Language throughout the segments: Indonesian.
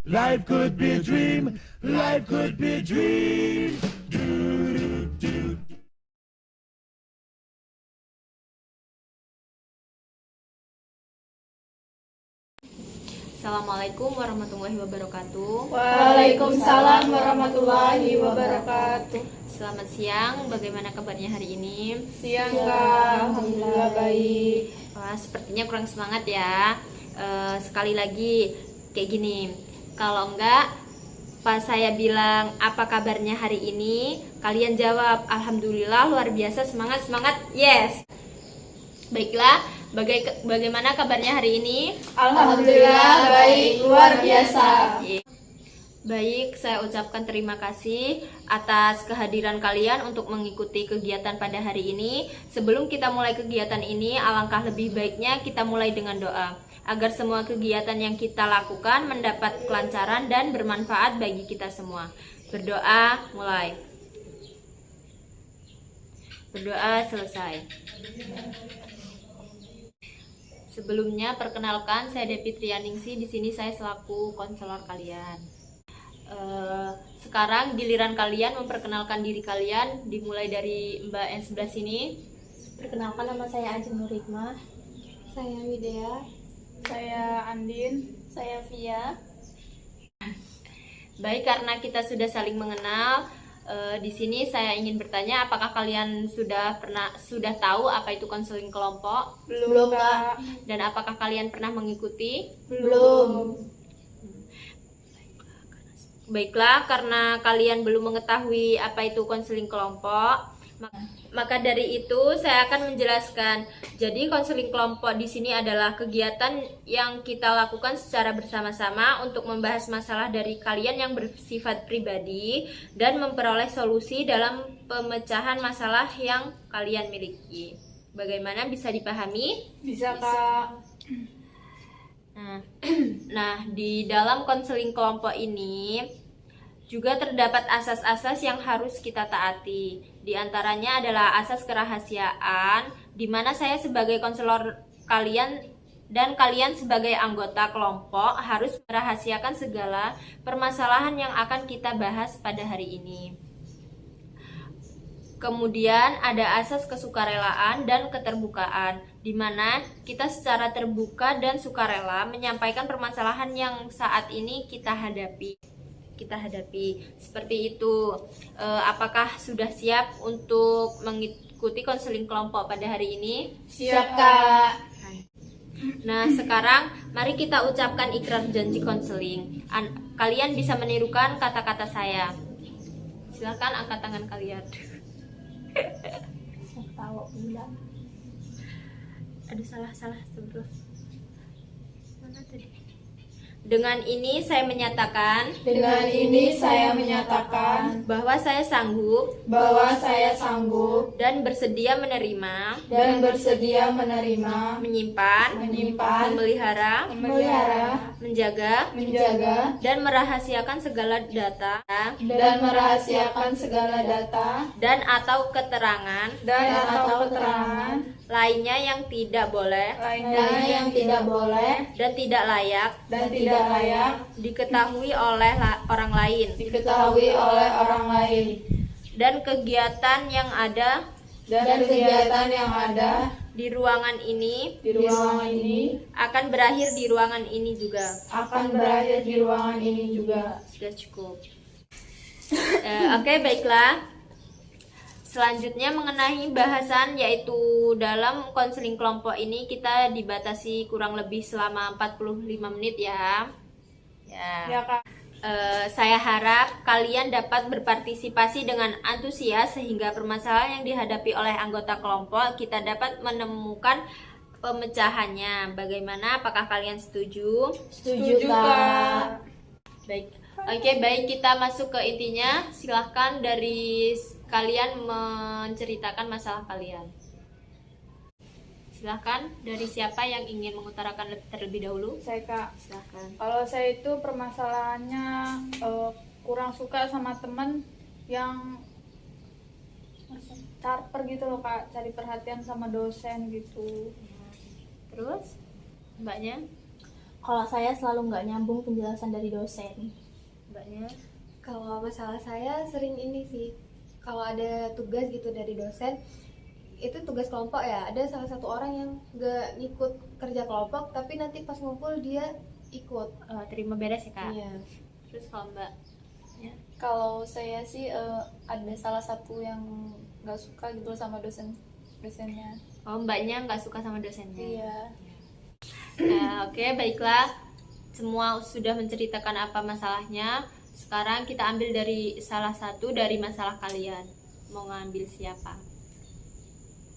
Life could be a dream. Life could be a dream. Do, do, do. Assalamualaikum warahmatullahi wabarakatuh. Waalaikumsalam warahmatullahi wabarakatuh. Selamat siang, bagaimana kabarnya hari ini? Siang Kak, alhamdulillah baik. Wah, sepertinya kurang semangat ya. Sekali lagi kayak gini, kalau enggak pas saya bilang apa kabarnya hari ini, kalian jawab alhamdulillah, luar biasa, semangat, semangat, yes. Baiklah, bagaimana kabarnya hari ini? Alhamdulillah baik, luar biasa. Baik, saya ucapkan terima kasih atas kehadiran kalian untuk mengikuti kegiatan pada hari ini. Sebelum kita mulai kegiatan ini, alangkah lebih baiknya kita mulai dengan doa, agar semua kegiatan yang kita lakukan mendapat kelancaran dan bermanfaat bagi kita semua. Berdoa, mulai. Berdoa, selesai. Sebelumnya, perkenalkan, saya Devi Trianingsi. Di sini saya selaku konselor kalian. Sekarang giliran kalian memperkenalkan diri kalian, dimulai dari Mbak yang sebelah sini. Perkenalkan, nama saya Ajeng Nurhikmah. Saya Widya. Saya Andin. Saya Via. Baik, karena kita sudah saling mengenal, di sini saya ingin bertanya, apakah kalian sudah tahu apa itu konseling kelompok? Belum Kak. Dan apakah kalian pernah mengikuti? Belum. Baiklah, karena kalian belum mengetahui apa itu konseling kelompok, maka dari itu saya akan menjelaskan. Jadi konseling kelompok di sini adalah kegiatan yang kita lakukan secara bersama-sama untuk membahas masalah dari kalian yang bersifat pribadi dan memperoleh solusi dalam pemecahan masalah yang kalian miliki. Bagaimana, bisa dipahami? Bisa Kak. Nah, di dalam konseling kelompok ini juga terdapat asas-asas yang harus kita taati. Di antaranya adalah asas kerahasiaan, di mana saya sebagai konselor kalian dan kalian sebagai anggota kelompok harus merahasiakan segala permasalahan yang akan kita bahas pada hari ini. Kemudian ada asas kesukarelaan dan keterbukaan, di mana kita secara terbuka dan sukarela menyampaikan permasalahan yang saat ini kita hadapi. Seperti itu. Apakah sudah siap untuk mengikuti konseling kelompok pada hari ini? Siap Kak. Nah, sekarang mari kita ucapkan ikrar janji konseling. Kalian bisa menirukan kata-kata saya. Silakan angkat tangan kalian. Tahu bilang. Ada salah sebelum. Mana tadi? Dengan ini saya menyatakan bahwa saya sanggup dan bersedia menerima, menyimpan, memelihara, menjaga, dan merahasiakan segala data dan atau keterangan lainnya yang tidak boleh dan tidak layak diketahui oleh orang lain, dan kegiatan yang ada di ruangan ini akan berakhir di ruangan ini juga. Sudah cukup. Oke, baiklah. Selanjutnya mengenai bahasan, yaitu dalam konseling kelompok ini kita dibatasi kurang lebih selama 45 menit ya. Ya Kak. Saya harap kalian dapat berpartisipasi dengan antusias sehingga permasalahan yang dihadapi oleh anggota kelompok kita dapat menemukan pemecahannya. Bagaimana? Apakah kalian setuju? Setuju Kak. Baik. Oke, baik, kita masuk ke intinya. Silahkan dari kalian menceritakan masalah kalian. Silahkan, dari siapa yang ingin mengutarakan terlebih dahulu? Saya Kak. Silahkan. Kalau saya itu permasalahannya kurang suka sama temen yang caper gitu loh Kak, cari perhatian sama dosen gitu. Terus, mbaknya? Kalau saya selalu nggak nyambung penjelasan dari dosen. Mbaknya? Kalau masalah saya sering ini sih, kalau ada tugas gitu dari dosen, itu tugas kelompok ya, ada salah satu orang yang nggak ngikut kerja kelompok, tapi nanti pas ngumpul dia ikut. Terima beres ya kak. Iya. Terus kalau mbak? Kalau saya sih ada salah satu yang nggak suka gitu sama dosennya. Oh, mbaknya nggak suka sama dosennya. Iya. Oke, baiklah. Semua sudah menceritakan apa masalahnya. Sekarang kita ambil dari salah satu dari masalah kalian. Mau ngambil siapa?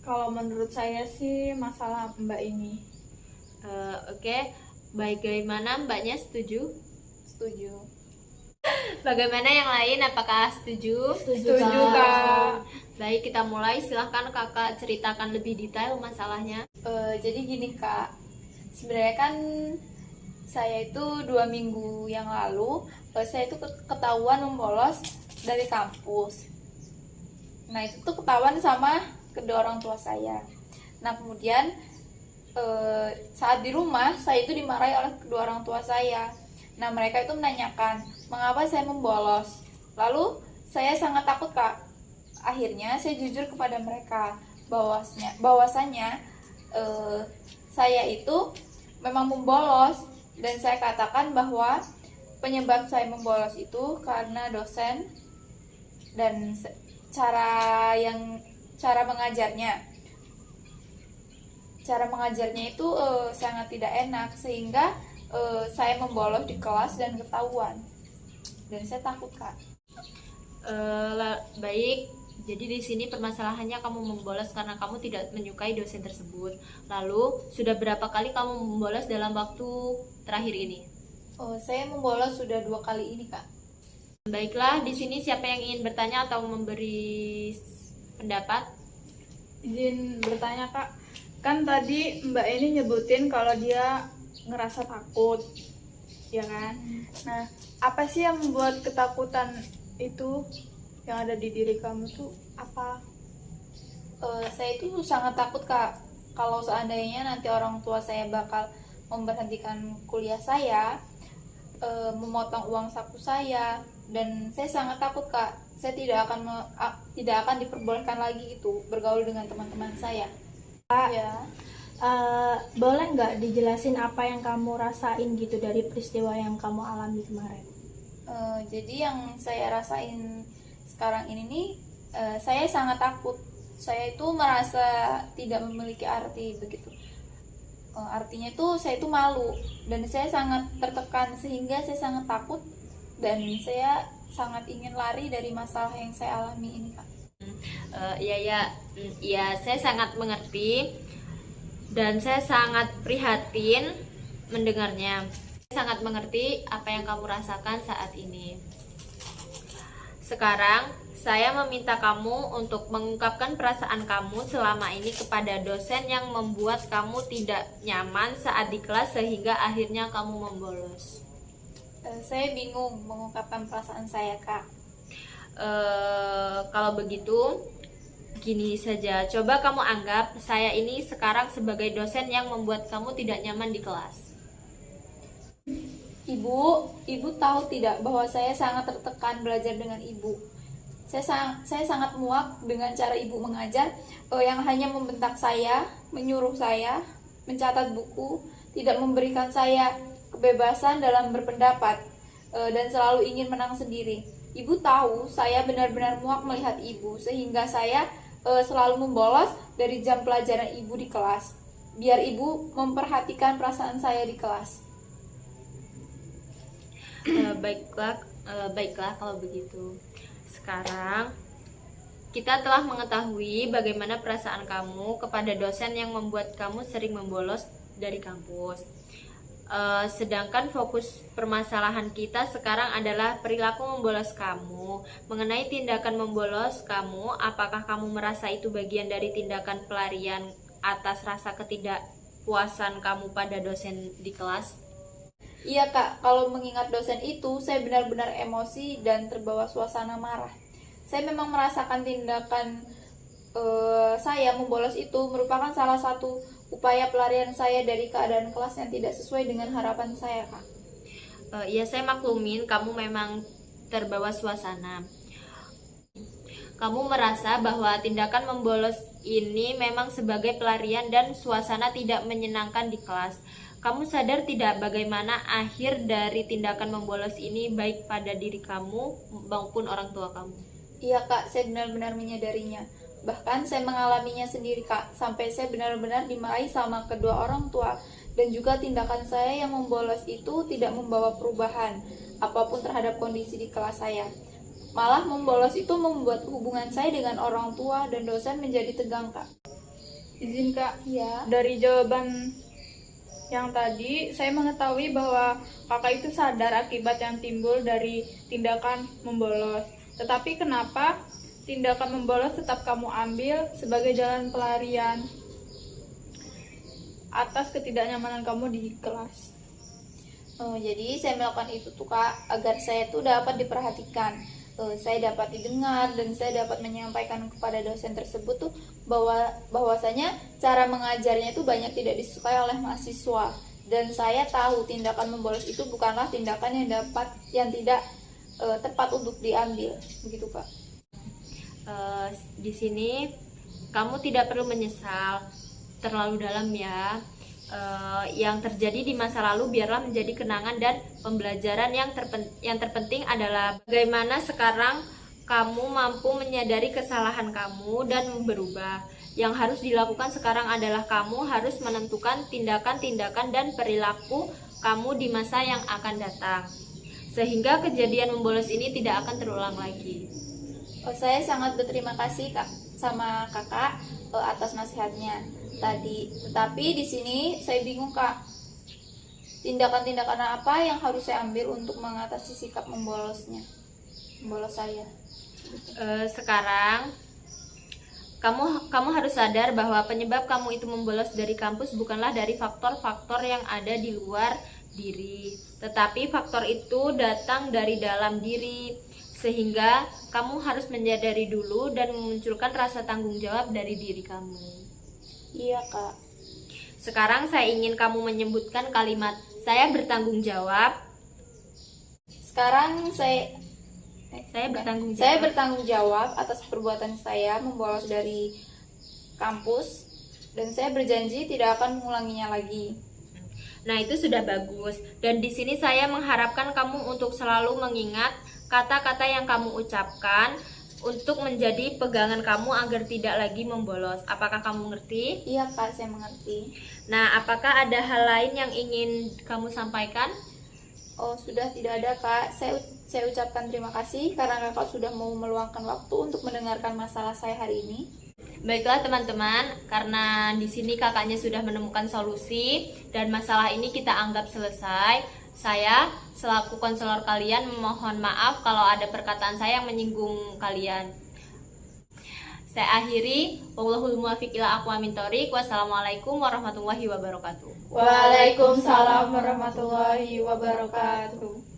Kalau menurut saya sih masalah Mbak ini. Oke, bagaimana mbaknya setuju? Setuju. Bagaimana yang lain? Apakah setuju? Setuju, Kak. Baik, kita mulai. Silahkan kakak ceritakan lebih detail masalahnya. Jadi gini Kak, sebenarnya kan saya itu 2 minggu yang lalu saya itu ketahuan membolos dari kampus. Nah itu tuh ketahuan sama kedua orang tua saya. Nah kemudian saat di rumah saya itu dimarahi oleh kedua orang tua saya. Nah mereka itu menanyakan mengapa saya membolos. Lalu saya sangat takut Kak. Akhirnya saya jujur kepada mereka bahwasanya saya itu memang membolos, dan saya katakan bahwa penyebab saya membolos itu karena dosen dan cara mengajarnya itu sangat tidak enak, sehingga saya membolos di kelas dan ketahuan, dan saya takut Kak. Baik, jadi di sini permasalahannya kamu membolos karena kamu tidak menyukai dosen tersebut. Lalu sudah berapa kali kamu membolos dalam waktu terakhir ini? Saya membolos sudah 2 kali ini Kak. Baiklah, di sini siapa yang ingin bertanya atau memberi pendapat? Izin bertanya Kak, kan tadi Mbak ini nyebutin kalau dia ngerasa takut, ya kan? Nah, apa sih yang membuat ketakutan itu yang ada di diri kamu tuh apa? Saya itu sangat takut Kak, kalau seandainya nanti orang tua saya bakal memberhentikan kuliah saya, memotong uang saku saya, dan saya sangat takut Kak. Saya tidak akan diperbolehkan lagi itu bergaul dengan teman-teman saya. Ya. Boleh nggak dijelasin apa yang kamu rasain gitu dari peristiwa yang kamu alami kemarin? Jadi yang saya rasain sekarang ini nih, saya sangat takut. Saya itu merasa tidak memiliki arti begitu. Artinya itu saya itu malu, dan saya sangat tertekan sehingga saya sangat takut, dan saya sangat ingin lari dari masalah yang saya alami ini Kak. Iya, saya sangat mengerti dan saya sangat prihatin mendengarnya. Saya sangat mengerti apa yang kamu rasakan saat ini. Sekarang saya meminta kamu untuk mengungkapkan perasaan kamu selama ini kepada dosen yang membuat kamu tidak nyaman saat di kelas sehingga akhirnya kamu membolos. Saya bingung mengungkapkan perasaan saya Kak. Kalau begitu, gini saja, coba kamu anggap saya ini sekarang sebagai dosen yang membuat kamu tidak nyaman di kelas. Ibu tahu tidak bahwa saya sangat tertekan belajar dengan ibu. Saya sangat muak dengan cara ibu mengajar, yang hanya membentak saya, menyuruh saya mencatat buku, tidak memberikan saya kebebasan dalam berpendapat, dan selalu ingin menang sendiri. Ibu tahu saya benar-benar muak melihat ibu, sehingga saya selalu membolos dari jam pelajaran ibu di kelas, biar ibu memperhatikan perasaan saya di kelas. Baiklah kalau begitu. Sekarang kita telah mengetahui bagaimana perasaan kamu kepada dosen yang membuat kamu sering membolos dari kampus. Sedangkan fokus permasalahan kita sekarang adalah perilaku membolos kamu. Mengenai tindakan membolos kamu, apakah kamu merasa itu bagian dari tindakan pelarian atas rasa ketidakpuasan kamu pada dosen di kelas? Iya Kak, kalau mengingat dosen itu, saya benar-benar emosi dan terbawa suasana marah. Saya memang merasakan tindakan saya membolos itu merupakan salah satu upaya pelarian saya dari keadaan kelas yang tidak sesuai dengan harapan saya, Kak. Ya saya maklumin kamu memang terbawa suasana. Kamu merasa bahwa tindakan membolos ini memang sebagai pelarian dan suasana tidak menyenangkan di kelas. Kamu sadar tidak bagaimana akhir dari tindakan membolos ini baik pada diri kamu maupun orang tua kamu? Iya, Kak, saya benar-benar menyadarinya. Bahkan saya mengalaminya sendiri, Kak, sampai saya benar-benar dimarahi sama kedua orang tua. Dan juga tindakan saya yang membolos itu tidak membawa perubahan apapun terhadap kondisi di kelas saya. Malah membolos itu membuat hubungan saya dengan orang tua dan dosen menjadi tegang, Kak. Izin Kak, Ya. dari jawaban yang tadi saya mengetahui bahwa kakak itu sadar akibat yang timbul dari tindakan membolos. Tetapi kenapa tindakan membolos tetap kamu ambil sebagai jalan pelarian atas ketidaknyamanan kamu di kelas? Jadi saya melakukan itu tuh, Kak, agar saya tuh dapat diperhatikan. Saya dapat didengar dan saya dapat menyampaikan kepada dosen tersebut tuh bahwasanya cara mengajarnya itu banyak tidak disukai oleh mahasiswa, dan saya tahu tindakan membolos itu bukanlah tindakan yang tidak tepat untuk diambil, begitu, Kak. Di sini kamu tidak perlu menyesal terlalu dalam ya. Yang terjadi di masa lalu biarlah menjadi kenangan dan pembelajaran. Yang terpenting adalah bagaimana sekarang kamu mampu menyadari kesalahan kamu dan berubah. Yang harus dilakukan sekarang adalah kamu harus menentukan tindakan-tindakan dan perilaku kamu di masa yang akan datang, sehingga kejadian membolos ini tidak akan terulang lagi. Saya sangat berterima kasih, Kak, sama kakak atas nasihatnya tadi. Tetapi di sini saya bingung, Kak. Tindakan-tindakan apa yang harus saya ambil untuk mengatasi sikap membolos saya? Sekarang kamu harus sadar bahwa penyebab kamu itu membolos dari kampus bukanlah dari faktor-faktor yang ada di luar diri, tetapi faktor itu datang dari dalam diri. Sehingga kamu harus menyadari dulu dan memunculkan rasa tanggung jawab dari diri kamu. Iya, Kak. Sekarang saya ingin kamu menyebutkan kalimat "saya bertanggung jawab". Sekarang Saya bertanggung jawab. Saya bertanggung jawab atas perbuatan saya membolos dari kampus, dan saya berjanji tidak akan mengulanginya lagi. Nah, itu sudah bagus. Dan di sini saya mengharapkan kamu untuk selalu mengingat kata-kata yang kamu ucapkan untuk menjadi pegangan kamu agar tidak lagi membolos. Apakah kamu mengerti? Iya, Kak, saya mengerti. Nah, apakah ada hal lain yang ingin kamu sampaikan? Oh, sudah tidak ada, Kak. Saya ucapkan terima kasih karena Kakak sudah mau meluangkan waktu untuk mendengarkan masalah saya hari ini. Baiklah teman-teman, karena di sini kakaknya sudah menemukan solusi dan masalah ini kita anggap selesai. Saya selaku konselor kalian mohon maaf kalau ada perkataan saya yang menyinggung kalian. Saya akhiri. Wallahul muwaffiq ila aqwamit thoriq. Wassalamualaikum warahmatullahi wabarakatuh. Waalaikumsalam warahmatullahi wabarakatuh.